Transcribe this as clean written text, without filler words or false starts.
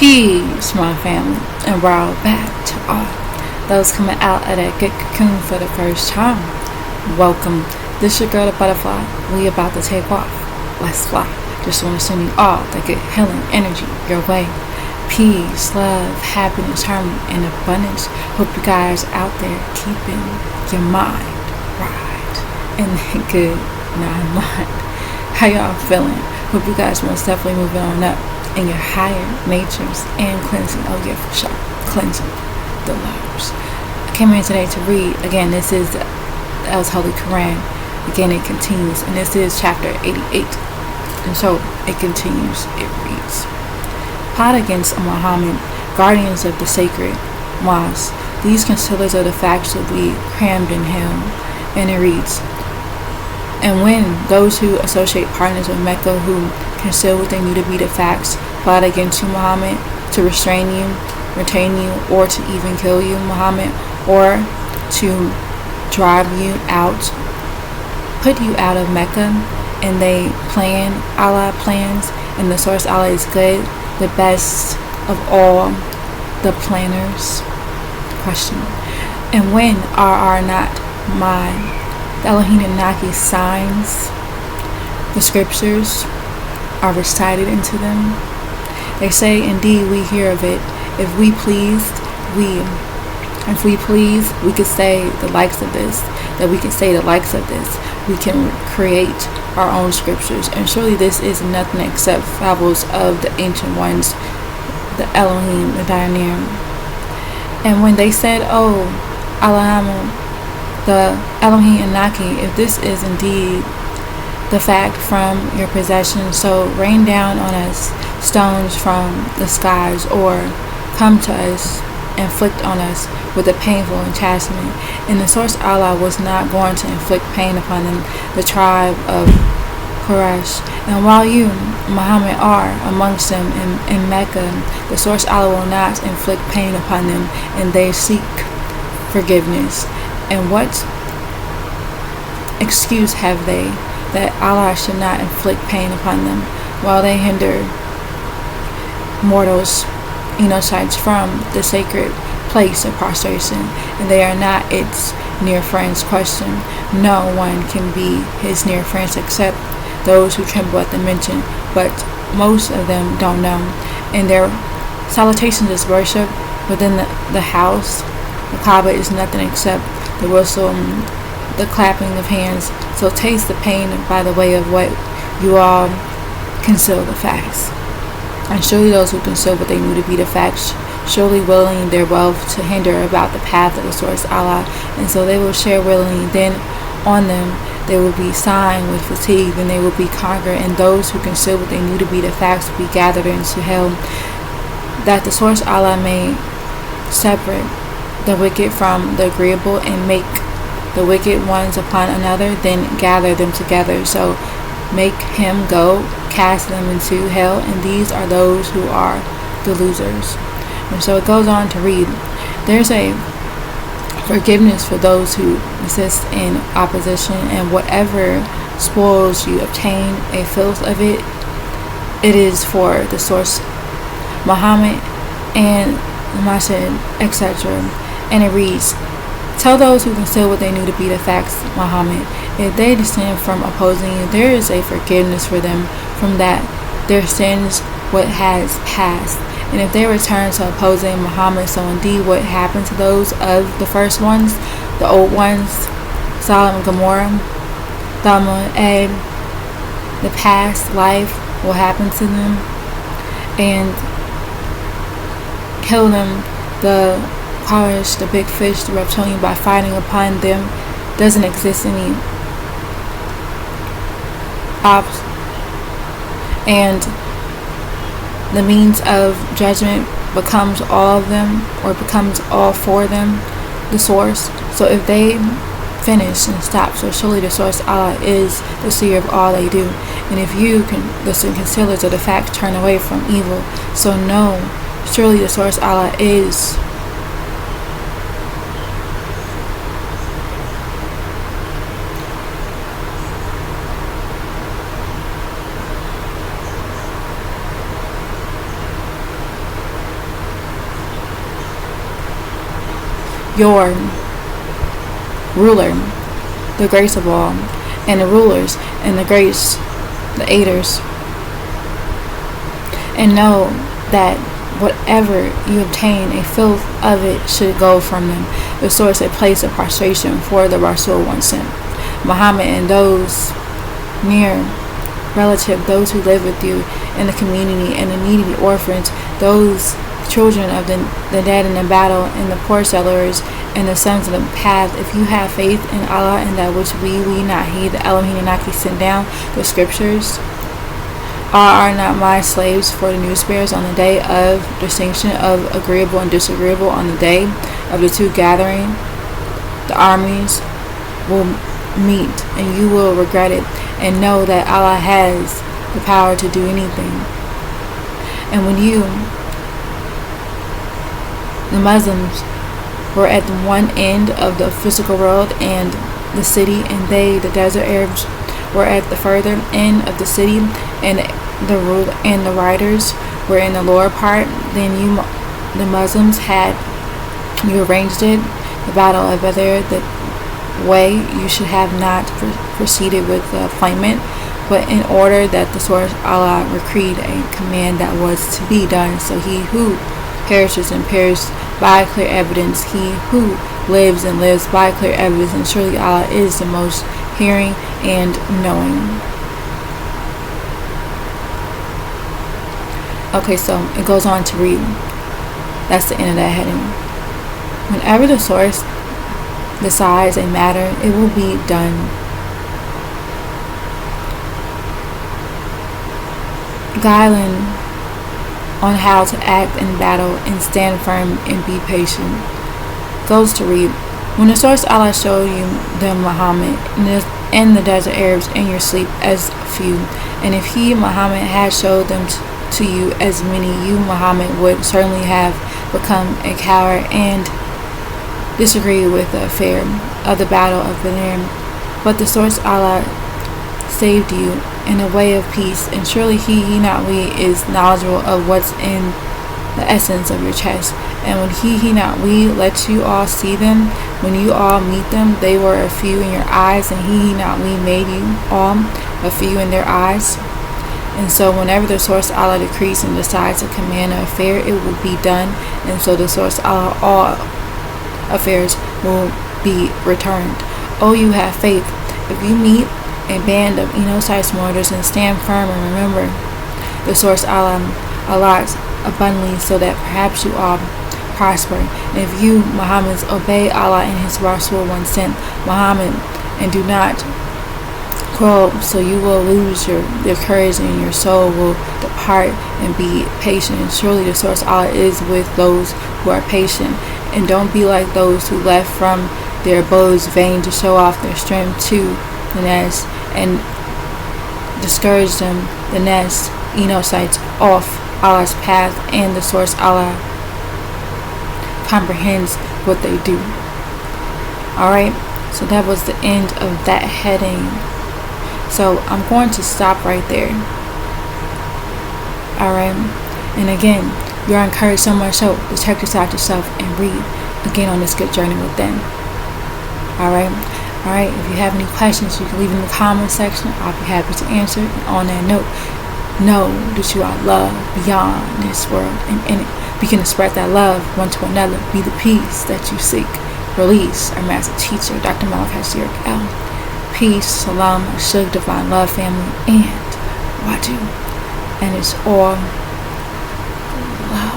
Peace, my family, and we're back to all those coming out of that good cocoon for the first time. Welcome. This your girl, the butterfly. We about to take off. Let's fly. Just want to send you all that good healing energy your way. Peace, love, happiness, harmony, and abundance. Hope you guys out there keeping your mind right and good mind. How y'all feeling? Hope you guys most definitely moving on up in your higher natures and cleansing. Oh yeah, for sure. Cleansing the lives. I came here today to read. Again, this is the Holy Qur'aan. Again, it continues, and this is chapter 88. And so it continues. It reads: Plot against Muhammad, guardians of the sacred mosque. These concealers of the facts will be crammed in hell. And it reads: And when those who associate partners with Mecca, who conceal what they knew to be the facts, plot against you, Muhammad, to restrain you, retain you, or to even kill you, Muhammad, or to drive you out, put you out of Mecca, and they plan, Allah plans, and the source Allah is good, the best of all the planners. Question: And when are not my Elohim and Naki's signs, the scriptures, are recited into them? They say, indeed, we hear of it. If we please, we could say the likes of this, that we can say the likes of this. We can create our own scriptures. And surely this is nothing except fables of the ancient ones, the Elohim, the Dianerim. And when they said, oh, Allah, the Elohim and Naki, if this is indeed the fact from your possession, so rain down on us stones from the skies, or come to us, inflict on us with a painful chastisement. And the source Allah was not going to inflict pain upon them, the tribe of Quraysh. And while you, Muhammad, are amongst them in Mecca, the source Allah will not inflict pain upon them, and they seek forgiveness. And what excuse have they that Allah should not inflict pain upon them, while they hinder mortals, Enochites, from the sacred place of prostration, and they are not its near friends? Question: No one can be his near friends except those who tremble at the mention, but most of them don't know. And their salutations is worship within the house. The Kaaba is nothing except the whistle, the clapping of hands. So taste the pain by the way of what you all conceal the facts. And surely those who conceal what they knew to be the facts, surely willing their wealth to hinder about the path of the source Allah, and so they will share willingly. Then on them they will be sighing with fatigue, then they will be conquered, and those who conceal what they knew to be the facts will be gathered into hell, that the source Allah may separate the wicked from the agreeable, and make the wicked ones upon another, then gather them together. So make him go, cast them into hell, and these are those who are the losers. And so it goes on to read, there's a forgiveness for those who insist in opposition, and whatever spoils you obtain a filth of it, it is for the source Muhammad and Masjid, etc. And it reads: Tell those who conceal what they knew to be the facts, Muhammad, if they descend from opposing you, there is a forgiveness for them from that their sins what has passed. And if they return to opposing Muhammad, so indeed what happened to those of the first ones, the old ones, Sodom and Gomorrah, Thamud, and the past life will happen to them, and kill them, the Quraysh, the big fish, the reptilian, by fighting upon them. Doesn't exist any ops, and the means of judgment becomes all of them, or becomes all for them, the source. So if they finish and stop, so surely the source Allah is the seer of all they do. And if you can, the concealers of the facts, turn away from evil, so no, surely the source Allah is your ruler, the grace of all, and the rulers, and the grace, the aiders. And know that whatever you obtain, a filth of it should go from them. The source, a place of prostration for the Rasul once sent. Muhammad and those near relative, those who live with you in the community, and the needy orphans, those children of the dead in the battle, and the poor sellers, and the sons of the path. If you have faith in Allah and that which we not heed, the Elohim Inaki sent down, the scriptures, are not my slaves for the news bearers on the day of distinction of agreeable and disagreeable, on the day of the two gathering, the armies will meet, and you will regret it, and know that Allah has the power to do anything. And when the Muslims, were at the one end of the physical world and the city, and they, the desert Arabs, were at the further end of the city, and the rule and the riders were in the lower part, then the Muslims, had you arranged it, the battle of Badr, the way you should have not proceeded with the appointment, but in order that the source Allah decreed a command that was to be done. So he who perishes and perishes by clear evidence, he who lives and lives by clear evidence, and surely Allah is the most hearing and knowing. Okay, so it goes on to read. That's the end of that heading. Whenever the source decides a matter, it will be done. Guideline on how to act in battle and stand firm and be patient. Goes to read. When the source Allah showed you them Muhammad and the desert Arabs in your sleep as few, and if he Muhammad had showed them to you as many, you Muhammad would certainly have become a coward and disagree with the affair of the battle of Badr. But the source Allah saved you in a way of peace, and surely he not we is knowledgeable of what's in the essence of your chest. And when he not we lets you all see them, when you all meet them, they were a few in your eyes, and he not we made you all a few in their eyes. And so whenever the source Allah decrees and decides to command an affair, it will be done. And so the source Allah, all affairs will be returned. Oh, you have faith. If you meet a band of Enosites mortars, and stand firm, and remember the source Allah allots abundantly, so that perhaps you all prosper. And if you Muhammad's obey Allah and his Rasul once sent Muhammad, and do not quarrel, so you will lose your courage, and your soul will depart, and be patient. And surely the source Allah is with those who are patient. And don't be like those who left from their abodes vain to show off their strength to the nest, and discourage them, the nest, Enosites, off Allah's path, and the source Allah comprehends what they do. Alright, so that was the end of that heading. So I'm going to stop right there. Alright, and again, you're encouraged so much so to check this out yourself and read again on this good journey with them. Alright, if you have any questions, you can leave in the comment section. I'll be happy to answer. And on that note, know that you are loved beyond this world, and in it, begin to spread that love one to another. Be the peace that you seek. Release our master teacher, Dr. Malachi L. Peace, salam, shug, divine love, family, and wadu. And it's all love.